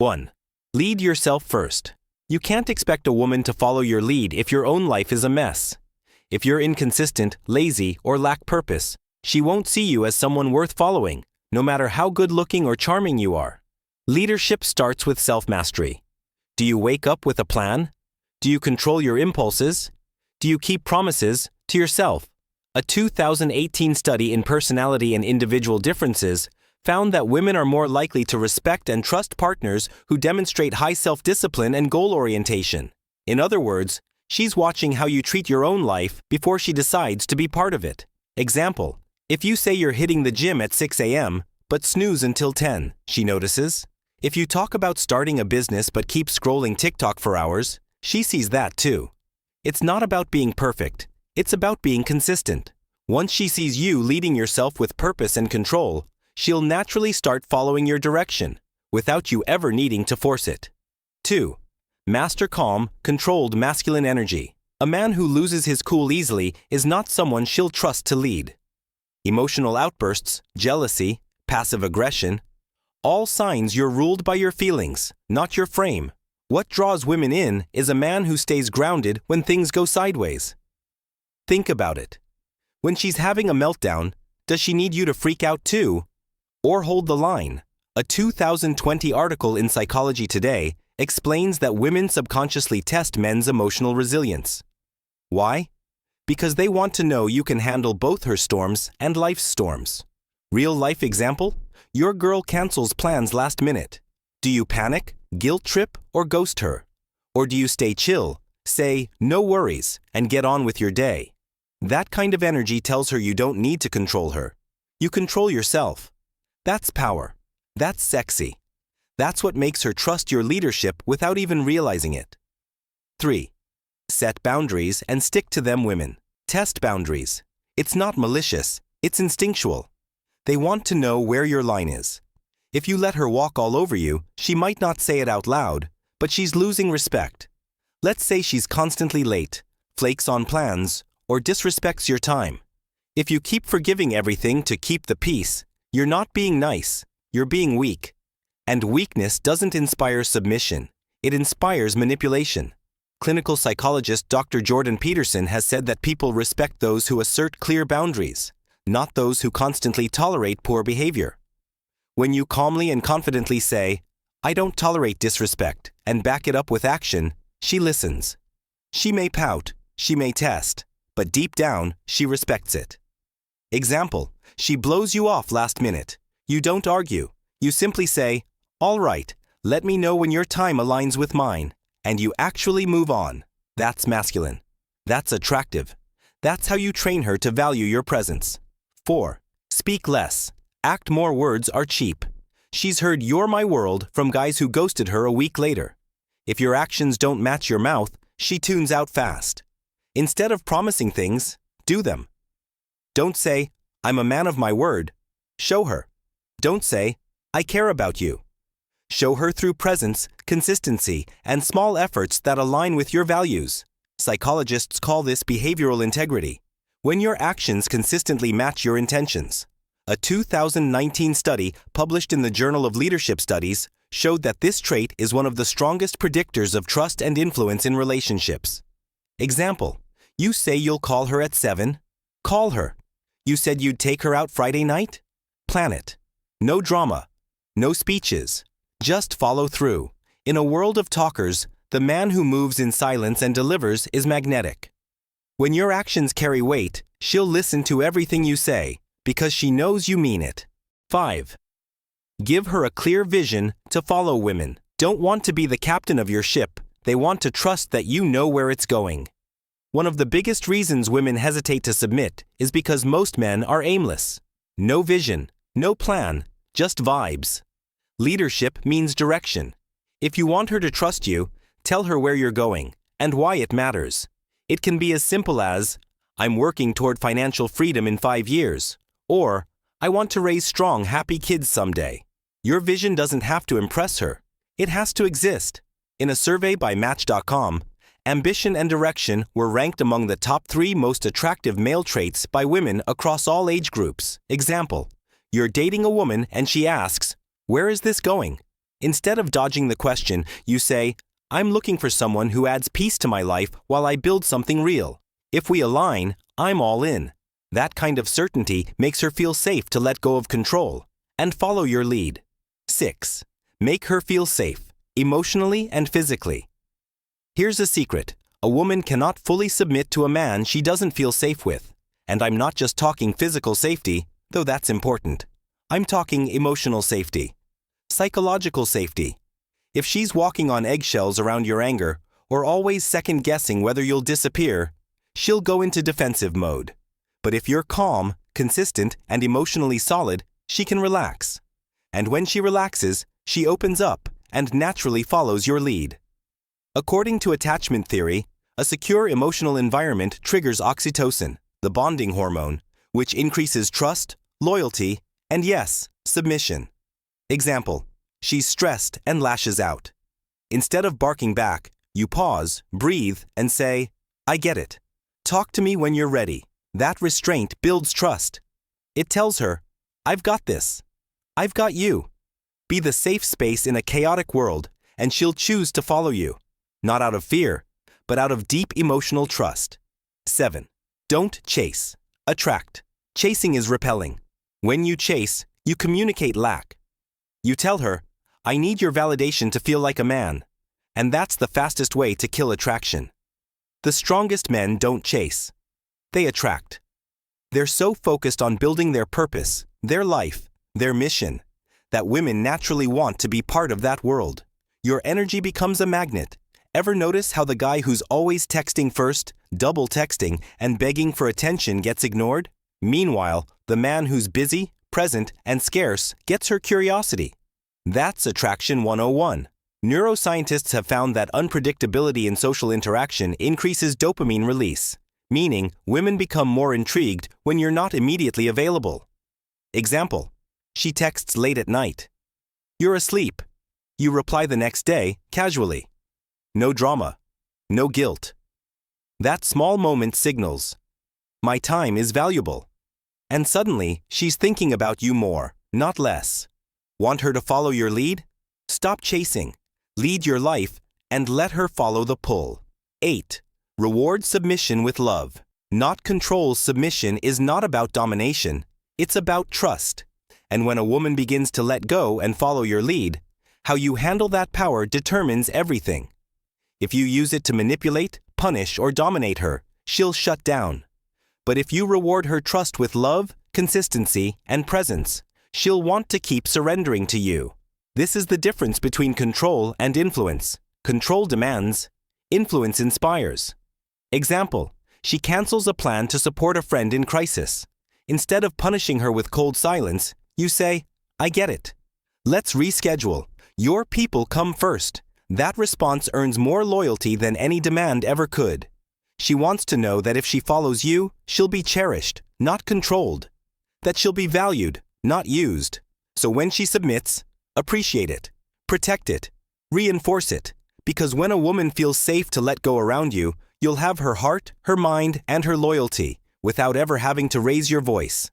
1. Lead yourself first. You can't expect a woman to follow your lead if your own life is a mess. If you're inconsistent, lazy, or lack purpose, she won't see you as someone worth following, no matter how good-looking or charming you are. Leadership starts with self-mastery. Do you wake up with a plan? Do you control your impulses? Do you keep promises to yourself? A 2018 study in personality and individual differences found that women are more likely to respect and trust partners who demonstrate high self-discipline and goal orientation. In other words, she's watching how you treat your own life before she decides to be part of it. Example, if you say you're hitting the gym at 6 a.m., but snooze until 10, she notices. If you talk about starting a business but keep scrolling TikTok for hours, she sees that too. It's not about being perfect, it's about being consistent. Once she sees you leading yourself with purpose and control, she'll naturally start following your direction, without you ever needing to force it. 2. Master calm, controlled masculine energy. A man who loses his cool easily is not someone she'll trust to lead. Emotional outbursts, jealousy, passive aggression, all signs you're ruled by your feelings, not your frame. What draws women in is a man who stays grounded when things go sideways. Think about it. When she's having a meltdown, does she need you to freak out too? Or hold the line? A 2020 article in Psychology Today explains that women subconsciously test men's emotional resilience. Why? Because they want to know you can handle both her storms and life's storms. Real life example? Your girl cancels plans last minute. Do you panic, guilt trip, or ghost her? Or do you stay chill, say, no worries, and get on with your day? That kind of energy tells her you don't need to control her. You control yourself. That's power. That's sexy. That's what makes her trust your leadership without even realizing it. 3. Set boundaries and stick to them, women. Test boundaries. It's not malicious, it's instinctual. They want to know where your line is. If you let her walk all over you, she might not say it out loud, but she's losing respect. Let's say she's constantly late, flakes on plans, or disrespects your time. If you keep forgiving everything to keep the peace, you're not being nice, you're being weak. And weakness doesn't inspire submission, it inspires manipulation. Clinical psychologist Dr. Jordan Peterson has said that people respect those who assert clear boundaries, not those who constantly tolerate poor behavior. When you calmly and confidently say, I don't tolerate disrespect, and back it up with action, she listens. She may pout, she may test, but deep down, she respects it. Example, she blows you off last minute. You don't argue. You simply say, all right, let me know when your time aligns with mine, and you actually move on. That's masculine. That's attractive. That's how you train her to value your presence. 4. Speak less. Act more. Words are cheap. She's heard "you're my world" from guys who ghosted her a week later. If your actions don't match your mouth, she tunes out fast. Instead of promising things, do them. Don't say, I'm a man of my word. Show her. Don't say, I care about you. Show her through presence, consistency, and small efforts that align with your values. Psychologists call this behavioral integrity. When your actions consistently match your intentions. A 2019 study published in the Journal of Leadership Studies showed that this trait is one of the strongest predictors of trust and influence in relationships. Example, you say you'll call her at 7. Call her. You said you'd take her out Friday night? Plan it. No drama. No speeches. Just follow through. In a world of talkers, the man who moves in silence and delivers is magnetic. When your actions carry weight, she'll listen to everything you say, because she knows you mean it. 5. Give her a clear vision to follow. Women don't want to be the captain of your ship, they want to trust that you know where it's going. One of the biggest reasons women hesitate to submit is because most men are aimless. No vision, no plan, just vibes. Leadership means direction. If you want her to trust you, tell her where you're going and why it matters. It can be as simple as, I'm working toward financial freedom in 5 years, or I want to raise strong, happy kids someday. Your vision doesn't have to impress her. It has to exist. In a survey by Match.com, ambition and direction were ranked among the top 3 most attractive male traits by women across all age groups. Example, you're dating a woman and she asks, where is this going? Instead of dodging the question, you say, I'm looking for someone who adds peace to my life while I build something real. If we align, I'm all in. That kind of certainty makes her feel safe to let go of control and follow your lead. 6. Make her feel safe, emotionally and physically. Here's a secret. A woman cannot fully submit to a man she doesn't feel safe with. And I'm not just talking physical safety, though that's important. I'm talking emotional safety. Psychological safety. If she's walking on eggshells around your anger, or always second-guessing whether you'll disappear, she'll go into defensive mode. But if you're calm, consistent, and emotionally solid, she can relax. And when she relaxes, she opens up and naturally follows your lead. According to attachment theory, a secure emotional environment triggers oxytocin, the bonding hormone, which increases trust, loyalty, and yes, submission. Example, she's stressed and lashes out. Instead of barking back, you pause, breathe, and say, I get it. Talk to me when you're ready. That restraint builds trust. It tells her, I've got this. I've got you. Be the safe space in a chaotic world, and she'll choose to follow you. Not out of fear, but out of deep emotional trust. 7. Don't chase. Attract. Chasing is repelling. When you chase, you communicate lack. You tell her, I need your validation to feel like a man. And that's the fastest way to kill attraction. The strongest men don't chase. They attract. They're so focused on building their purpose, their life, their mission, that women naturally want to be part of that world. Your energy becomes a magnet. Ever notice how the guy who's always texting first, double texting, and begging for attention gets ignored? Meanwhile, the man who's busy, present, and scarce gets her curiosity. That's Attraction 101. Neuroscientists have found that unpredictability in social interaction increases dopamine release, meaning women become more intrigued when you're not immediately available. Example, she texts late at night. You're asleep. You reply the next day, casually. No drama. No guilt. That small moment signals, my time is valuable. And suddenly, she's thinking about you more, not less. Want her to follow your lead? Stop chasing. Lead your life, and let her follow the pull. 8. Reward submission with love. Not control submission is not about domination. It's about trust. And when a woman begins to let go and follow your lead, how you handle that power determines everything. If you use it to manipulate, punish, or dominate her, she'll shut down. But if you reward her trust with love, consistency, and presence, she'll want to keep surrendering to you. This is the difference between control and influence. Control demands, influence inspires. Example, she cancels a plan to support a friend in crisis. Instead of punishing her with cold silence, you say, I get it. Let's reschedule. Your people come first. That response earns more loyalty than any demand ever could. She wants to know that if she follows you, she'll be cherished, not controlled. That she'll be valued, not used. So when she submits, appreciate it, protect it, reinforce it. Because when a woman feels safe to let go around you, you'll have her heart, her mind, and her loyalty without ever having to raise your voice.